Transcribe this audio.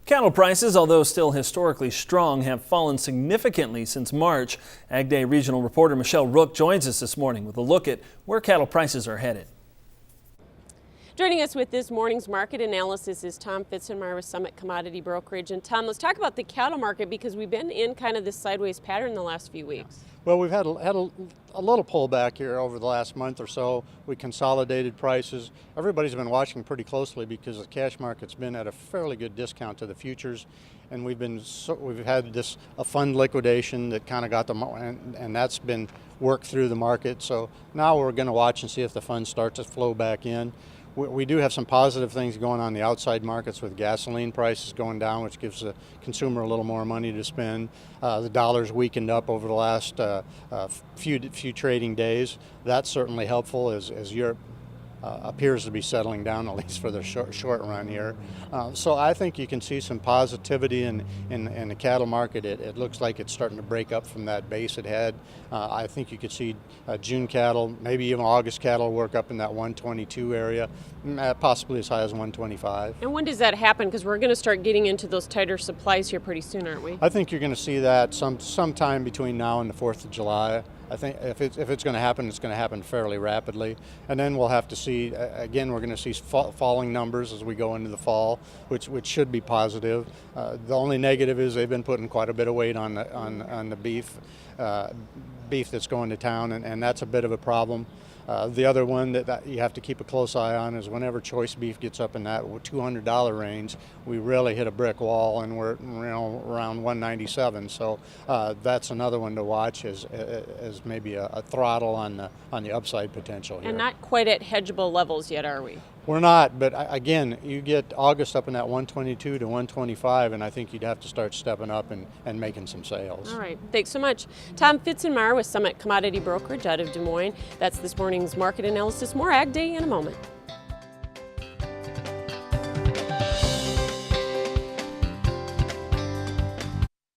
Cattle prices, although still historically strong, have fallen significantly since March. Ag Day regional reporter Michelle Rook joins us this morning with a look at where cattle prices are headed. Joining us with this morning's market analysis is Tom Pfitzenmaier with Summit Commodity Brokerage. And Tom, let's talk about the cattle market because we've been in kind of this sideways pattern the last few weeks. Well, we've had a little pullback here over the last month or so. We consolidated prices. Everybody's been watching pretty closely because the cash market's been at a fairly good discount to the futures, and we've had a fund liquidation that kind of got and that's been worked through the market. So now we're going to watch and see if the funds start to flow back in. We do have some positive things going on in the outside markets with gasoline prices going down, which gives the consumer a little more money to spend. The dollar's weakened up over the last few trading days. That's certainly helpful as Europe appears to be settling down, at least for the short run here. So I think you can see some positivity in the cattle market. It looks like it's starting to break up from that base it had. I think you could see June cattle, maybe even August cattle work up in that 122 area, possibly as high as 125. And when does that happen? Because we're going to start getting into those tighter supplies here pretty soon, aren't we? I think you're going to see that sometime between now and the 4th of July. I think if it's going to happen, it's going to happen fairly rapidly. And then we'll have to see, again, we're going to see falling numbers as we go into the fall, which should be positive. The only negative is they've been putting quite a bit of weight on the beef that's going to town, and that's a bit of a problem. The other one that you have to keep a close eye on is whenever choice beef gets up in that $200 range, we really hit a brick wall, and we're around 197. So that's another one to watch as maybe a throttle on the upside potential here. And not quite at hedgeable levels yet, are we? We're not, but again, you get August up in that 122 to 125, and I think you'd have to start stepping up and making some sales. All right, thanks so much. Tom Pfitzenmaier with Summit Commodity Brokerage out of Des Moines. That's this morning's market analysis. More Ag Day in a moment.